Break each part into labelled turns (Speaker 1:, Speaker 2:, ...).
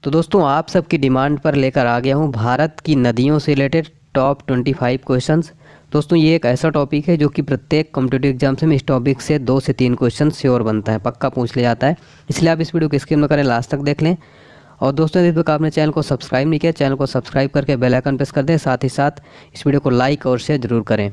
Speaker 1: तो दोस्तों आप सबकी डिमांड पर लेकर आ गया हूँ भारत की नदियों से रिलेटेड टॉप 25 क्वेश्चंस। दोस्तों ये एक ऐसा टॉपिक है जो कि प्रत्येक कॉम्पिटिटिव एग्जाम्स में इस टॉपिक से 2 से 3 क्वेश्चन श्योर बनता है, पक्का पूछ लिया जाता है। इसलिए आप इस वीडियो को स्किप न करें, लास्ट तक देख लें। और दोस्तों यदि तक आपने चैनल को सब्सक्राइब नहीं किया, चैनल को सब्सक्राइब करके बेल आइकन प्रेस कर दें, साथ ही साथ इस वीडियो को लाइक और शेयर जरूर करें।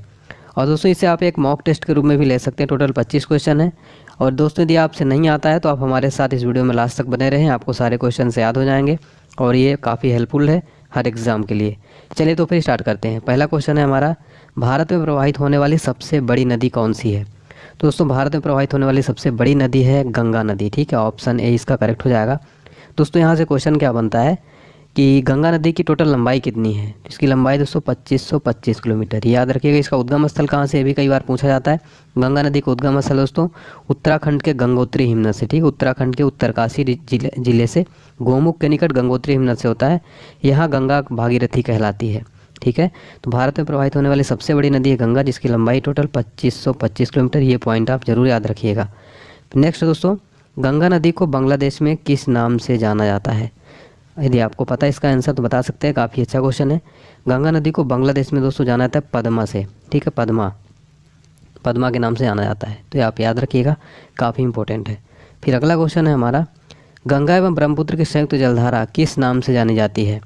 Speaker 1: और दोस्तों इसे आप एक मॉक टेस्ट के रूप में भी ले सकते हैं। टोटल 25 क्वेश्चन है। और दोस्तों यदि आपसे नहीं आता है तो आप हमारे साथ इस वीडियो में लास्ट तक बने रहें, आपको सारे क्वेश्चन याद हो जाएंगे और ये काफ़ी हेल्पफुल है हर एग्ज़ाम के लिए। चलिए तो फिर स्टार्ट करते हैं। पहला क्वेश्चन है हमारा, भारत में प्रवाहित होने वाली सबसे बड़ी नदी कौन सी है? तो दोस्तों भारत में प्रवाहित होने वाली सबसे बड़ी नदी है गंगा नदी। ठीक है, ऑप्शन ए इसका करेक्ट हो जाएगा। दोस्तों यहाँ से क्वेश्चन क्या बनता है कि गंगा नदी की टोटल लंबाई कितनी है? इसकी लंबाई दोस्तों 2525 किलोमीटर। याद रखिएगा। इसका उद्गम स्थल कहाँ से, ये भी कई बार पूछा जाता है। गंगा नदी का उद्गम स्थल दोस्तों उत्तराखंड के गंगोत्री हिमनद से। ठीक, उत्तराखंड के उत्तरकाशी जिले से गोमुख के निकट गंगोत्री हिमनद से होता है। यहाँ गंगा भागीरथी कहलाती है। ठीक है, तो भारत में प्रवाहित होने वाली सबसे बड़ी नदी है गंगा, जिसकी लंबाई टोटल 2525 किलोमीटर। ये पॉइंट आप जरूर याद रखिएगा। नेक्स्ट दोस्तों, गंगा नदी को बांग्लादेश में किस नाम से जाना जाता है? यदि आपको पता है इसका आंसर तो बता सकते हैं, काफ़ी अच्छा क्वेश्चन है। गंगा नदी को बांग्लादेश में दोस्तों जाना जाता है पद्मा से। ठीक है, पद्मा के नाम से जाना जाता है, तो ये आप याद रखिएगा, काफ़ी इंपॉर्टेंट है। फिर अगला क्वेश्चन है हमारा, गंगा एवं ब्रह्मपुत्र की संयुक्त जलधारा किस नाम से जानी जाती है?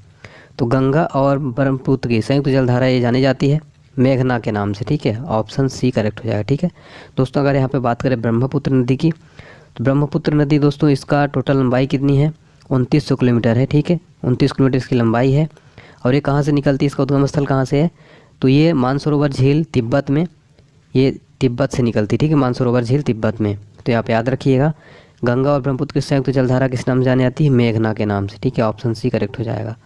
Speaker 1: तो गंगा और ब्रह्मपुत्र की संयुक्त जलधारा ये जानी जाती है मेघना के नाम से। ठीक है, ऑप्शन सी करेक्ट हो जाएगा। ठीक है दोस्तों, अगर यहाँ पे बात करें ब्रह्मपुत्र नदी की, तो ब्रह्मपुत्र नदी दोस्तों इसका टोटल लंबाई कितनी है? 2900 किलोमीटर है। ठीक है, 29 किलोमीटर इसकी लंबाई है। और ये कहाँ से निकलती है, इसका उद्गम स्थल कहाँ से है? तो ये मानसरोवर झील तिब्बत में, ये तिब्बत से निकलती। ठीक है, मानसरोवर झील तिब्बत में। तो आप याद रखिएगा, गंगा और ब्रह्मपुत्र की संयुक्त जलधारा किस नाम से जानी जाती है? मेघना के नाम से। ठीक है, ऑप्शन सी करेक्ट हो जाएगा।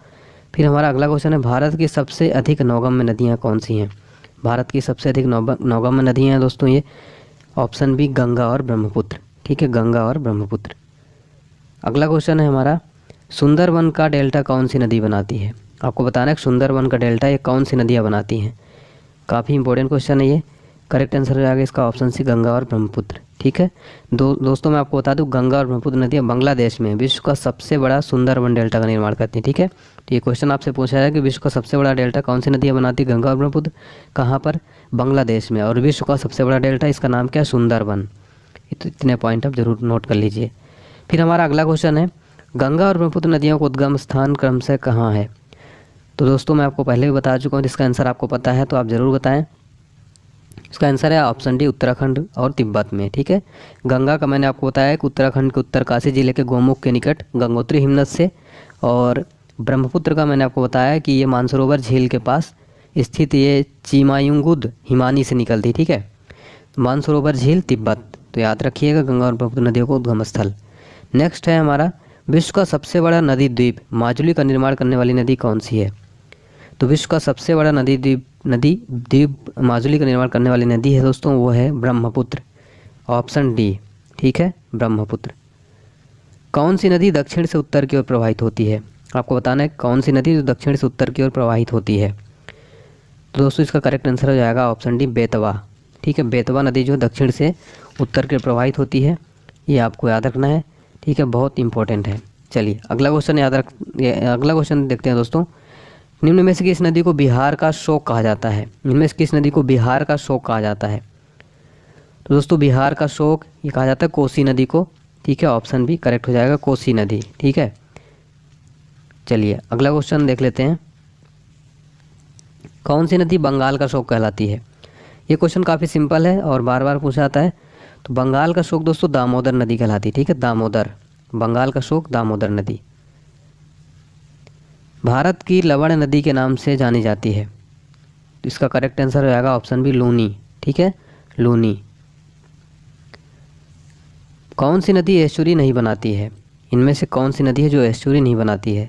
Speaker 1: फिर हमारा अगला क्वेश्चन है, भारत की सबसे अधिक नौगम्य नदियाँ कौन सी हैं? भारत की सबसे अधिक नौगम्य नदियाँ हैं दोस्तों ये ऑप्शन बी गंगा और ब्रह्मपुत्र। ठीक है, गंगा और ब्रह्मपुत्र। अगला क्वेश्चन है हमारा, सुंदरवन का डेल्टा कौन सी नदी बनाती है? आपको बताना है कि सुंदरवन का डेल्टा ये कौन सी नदियाँ बनाती हैं। काफ़ी इंपॉर्टेंट क्वेश्चन है ये। करेक्ट आंसर हो जाएगा इसका ऑप्शन सी गंगा और ब्रह्मपुत्र। ठीक है दोस्तों, मैं आपको बता दूं, गंगा और ब्रह्मपुत्र नदियाँ बांग्लादेश में विश्व का सबसे बड़ा सुंदरवन डेल्टा का निर्माण करती हैं। ठीक है, तो ये क्वेश्चन आपसे पूछा जाए कि विश्व का सबसे बड़ा डेल्टा कौन सी नदियाँ बनाती है? गंगा और ब्रह्मपुत्र। कहाँ पर? बांग्लादेश में। और विश्व का सबसे बड़ा डेल्टा, इसका नाम क्या है? सुंदरवन। तो इतने पॉइंट आप जरूर नोट कर लीजिए। फिर हमारा अगला क्वेश्चन है, गंगा और ब्रह्मपुत्र नदियों का उद्गम स्थान क्रमशः कहाँ है? तो दोस्तों मैं आपको पहले भी बता चुका हूँ, जिसका आंसर आपको पता है तो आप ज़रूर बताएं। इसका आंसर है ऑप्शन डी उत्तराखंड और तिब्बत में। ठीक है, गंगा का मैंने आपको बताया कि उत्तराखंड के उत्तरकाशी जिले के गोमुख के निकट गंगोत्री हिमनद से, और ब्रह्मपुत्र का मैंने आपको बताया कि ये मानसरोवर झील के पास स्थित ये चिमायुंगुद हिमानी से निकलती। ठीक है, मानसरोवर झील तिब्बत। तो याद रखिएगा गंगा और ब्रह्मपुत्र नदियों को उद्गम स्थल। नेक्स्ट है हमारा, विश्व का सबसे बड़ा नदी द्वीप माजुली का निर्माण करने वाली नदी कौन सी है? तो विश्व का सबसे बड़ा नदी द्वीप माजुली का निर्माण करने वाली नदी है दोस्तों, वो है ब्रह्मपुत्र। Option D. ठीक है, ब्रह्मपुत्र। कौन सी नदी दक्षिण से उत्तर की ओर प्रवाहित होती है? आपको बताना है कौन सी नदी जो दक्षिण से उत्तर की ओर प्रवाहित होती है। तो दोस्तों इसका करेक्ट आंसर हो जाएगा ऑप्शन डी बेतवा। ठीक है, बेतवा नदी जो दक्षिण से उत्तर की ओर प्रवाहित होती है, ये आपको याद रखना है। ठीक है, बहुत इंपॉर्टेंट है। चलिए अगला क्वेश्चन देखते हैं दोस्तों, निम्न में से किस नदी को बिहार का शोक कहा जाता है? इनमें से किस नदी को बिहार का शोक कहा जाता है? तो दोस्तों बिहार का शोक ये कहा जाता है कोसी नदी को। ठीक है, ऑप्शन बी करेक्ट हो जाएगा, कोसी नदी। ठीक है, चलिए अगला क्वेश्चन देख लेते हैं, कौन सी नदी बंगाल का शोक कहलाती है? ये क्वेश्चन काफ़ी सिंपल है और बार बार पूछा जाता है। तो बंगाल का शोक दोस्तों दामोदर नदी कहलाती है। ठीक है, दामोदर, बंगाल का शोक दामोदर नदी। भारत की लवण नदी के नाम से जानी जाती है। तो इसका करेक्ट आंसर हो जाएगा ऑप्शन बी लूनी। ठीक है, लूनी। कौन सी नदी एस्चुरी नहीं बनाती है? इनमें से कौन सी नदी है जो एस्चुरी नहीं बनाती है?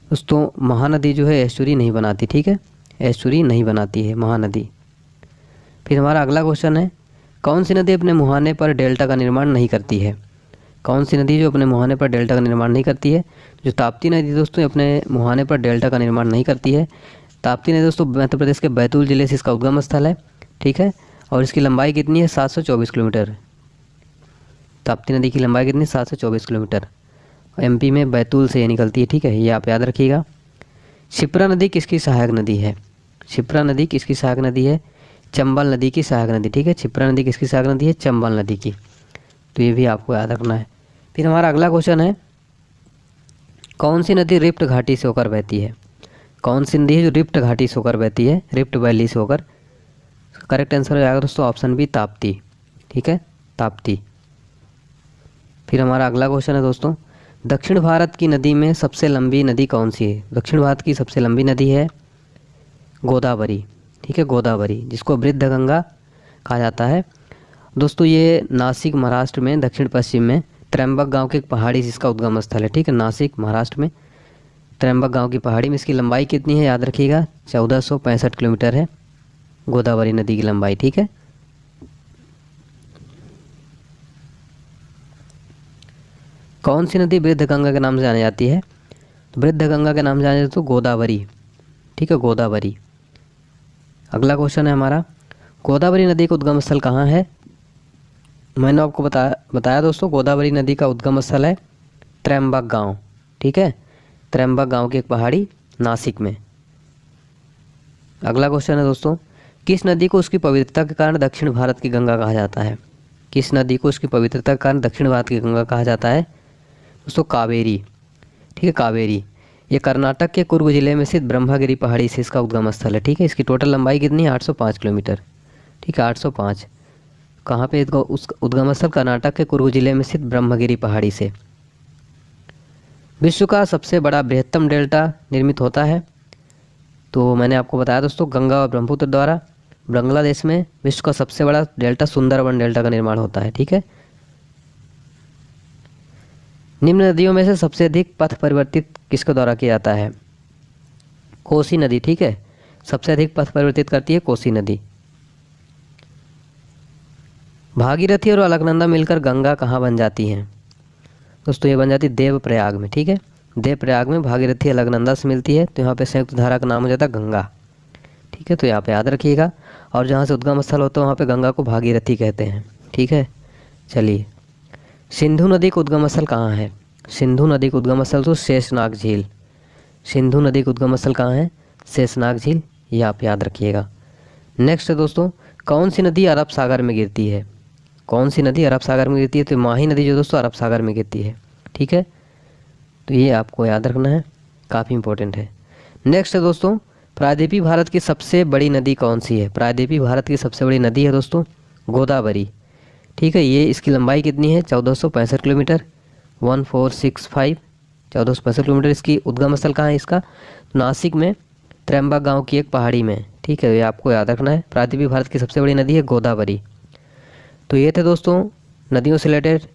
Speaker 1: दोस्तों महानदी जो है एस्चुरी नहीं बनाती। ठीक है, एस्चुरी नहीं बनाती है महानदी। फिर हमारा अगला क्वेश्चन है, कौन सी नदी अपने मुहाने पर डेल्टा का निर्माण नहीं करती है? कौन सी नदी जो अपने मुहाने पर डेल्टा का निर्माण नहीं करती है? जो ताप्ती नदी दोस्तों अपने मुहाने पर डेल्टा का निर्माण नहीं करती है। ताप्ती नदी दोस्तों मध्य प्रदेश के बैतूल जिले से इसका उद्गम स्थल है। ठीक है, और इसकी लंबाई कितनी है? 724 किलोमीटर। ताप्ती नदी की लंबाई कितनी? 724 किलोमीटर। एमपी में बैतूल से ये निकलती है, ठीक है, ये आप याद रखिएगा। शिप्रा नदी किसकी सहायक नदी है? शिप्रा नदी किसकी सहायक नदी है? चंबल नदी की सहायक नदी, ठीक है। शिप्रा नदी किसकी सहायक नदी है? चंबल नदी की। तो ये भी आपको याद रखना है। फिर हमारा अगला क्वेश्चन है, कौन सी नदी रिफ्ट घाटी से होकर बहती है? कौन सी नदी है जो रिफ्ट घाटी से होकर बहती है? रिफ्ट वैली से होकर। करेक्ट आंसर हो जाएगा दोस्तों ऑप्शन बी, ताप्ती, ठीक है, ताप्ती। फिर हमारा अगला क्वेश्चन है दोस्तों, दक्षिण भारत की नदी में सबसे लंबी नदी कौन सी है? दक्षिण भारत की सबसे लंबी नदी है गोदावरी, ठीक है, गोदावरी, जिसको वृद्ध गंगा कहा जाता है। दोस्तों ये नासिक महाराष्ट्र में दक्षिण पश्चिम में त्र्यंबक गांव के एक पहाड़ी से इसका उद्गम स्थल है, ठीक है। नासिक महाराष्ट्र में त्र्यंबक गांव की पहाड़ी में इसकी लंबाई कितनी है? याद रखिएगा 1465 किलोमीटर है गोदावरी नदी की लंबाई, ठीक है। कौन सी नदी वृद्ध गंगा के नाम से जानी जाती है? तो वृद्ध गंगा के नाम से जानी जाती है तो गोदावरी, ठीक है, गोदावरी। अगला क्वेश्चन है हमारा, गोदावरी नदी का उद्गम स्थल कहाँ है? मैंने आपको बताया दोस्तों, गोदावरी नदी का उद्गम स्थल है त्र्यंबक गांव, ठीक है, त्र्यंबक गांव की एक पहाड़ी नासिक में। अगला क्वेश्चन है दोस्तों, किस नदी को उसकी पवित्रता के कारण दक्षिण भारत की गंगा कहा जाता है? किस नदी को उसकी पवित्रता के कारण दक्षिण भारत की गंगा कहा जाता है? दोस्तों कावेरी, ठीक है, कावेरी। ये कर्नाटक के कुर्ग जिले में स्थित ब्रह्मगिरी पहाड़ी से इसका उद्गम स्थल है, ठीक है। इसकी टोटल लंबाई कितनी है? 805 किलोमीटर, ठीक है, 805। कहाँ पे उस उद्गम स्थल? कर्नाटक के कुर्ग जिले में स्थित ब्रह्मगिरी पहाड़ी से। विश्व का सबसे बड़ा बृहत्तम डेल्टा निर्मित होता है? तो मैंने आपको बताया दोस्तों, गंगा और ब्रह्मपुत्र द्वारा बांग्लादेश में विश्व का सबसे बड़ा डेल्टा सुंदरबन डेल्टा का निर्माण होता है, ठीक है। निम्न नदियों में से सबसे अधिक पथ परिवर्तित किसके द्वारा किया जाता है? कोसी नदी, ठीक है, सबसे अधिक पथ परिवर्तित करती है कोसी नदी। भागीरथी और अलकनंदा मिलकर गंगा कहाँ बन जाती हैं? दोस्तों ये बन जाती है देवप्रयाग में, ठीक है, देवप्रयाग में भागीरथी अलकनंदा से मिलती है, तो यहाँ पे संयुक्त धारा का नाम हो जाता है गंगा, ठीक है। तो यहाँ पे याद रखिएगा। और जहाँ से उद्गम स्थल होता है वहाँ पे गंगा को भागीरथी कहते हैं, ठीक है। चलिए, सिंधु नदी का उद्गम स्थल कहाँ है? सिंधु नदी का उद्गम स्थल तो शेषनाग झील। सिंधु नदी का उद्गम स्थल कहाँ है? शेषनाग झील, ये आप याद रखिएगा। नेक्स्ट है दोस्तों, कौन सी नदी अरब सागर में गिरती है? कौन सी नदी अरब सागर में गिरती है? तो माही नदी जो दोस्तों अरब सागर में गिरती है, ठीक है। तो ये आपको याद रखना है, काफ़ी इंपॉर्टेंट है। नेक्स्ट है दोस्तों, प्रायद्वीपीय भारत की सबसे बड़ी नदी कौन सी है? प्रायद्वीपीय भारत की सबसे बड़ी नदी है दोस्तों गोदावरी, ठीक है। ये इसकी लंबाई कितनी है? 1465 किलोमीटर, 1465, 1465 किलोमीटर। इसकी उद्गम स्थल कहाँ है इसका? नासिक में त्र्यंबक गांव की एक पहाड़ी में, ठीक है, ये आपको याद रखना है। प्रायद्वीपीय भारत की सबसे बड़ी नदी है गोदावरी। तो ये थे दोस्तों नदियों से रिलेटेड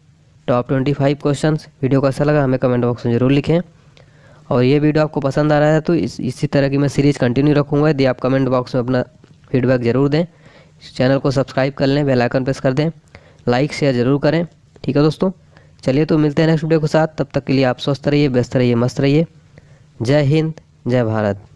Speaker 1: टॉप 25 क्वेश्चंस। वीडियो को अच्छा लगा हमें कमेंट बॉक्स में ज़रूर लिखें, और ये वीडियो आपको पसंद आ रहा है तो इसी तरह की मैं सीरीज़ कंटिन्यू रखूँगा। यदि आप कमेंट बॉक्स में अपना फीडबैक ज़रूर दें, चैनल को सब्सक्राइब कर लें, बेल आइकन प्रेस कर दें, लाइक शेयर ज़रूर करें, ठीक है दोस्तों। चलिए तो मिलते हैं नेक्स्ट वीडियो के साथ, तब तक के लिए आप स्वस्थ रहिए, व्यस्त रहिए, मस्त रहिए। जय हिंद, जय भारत।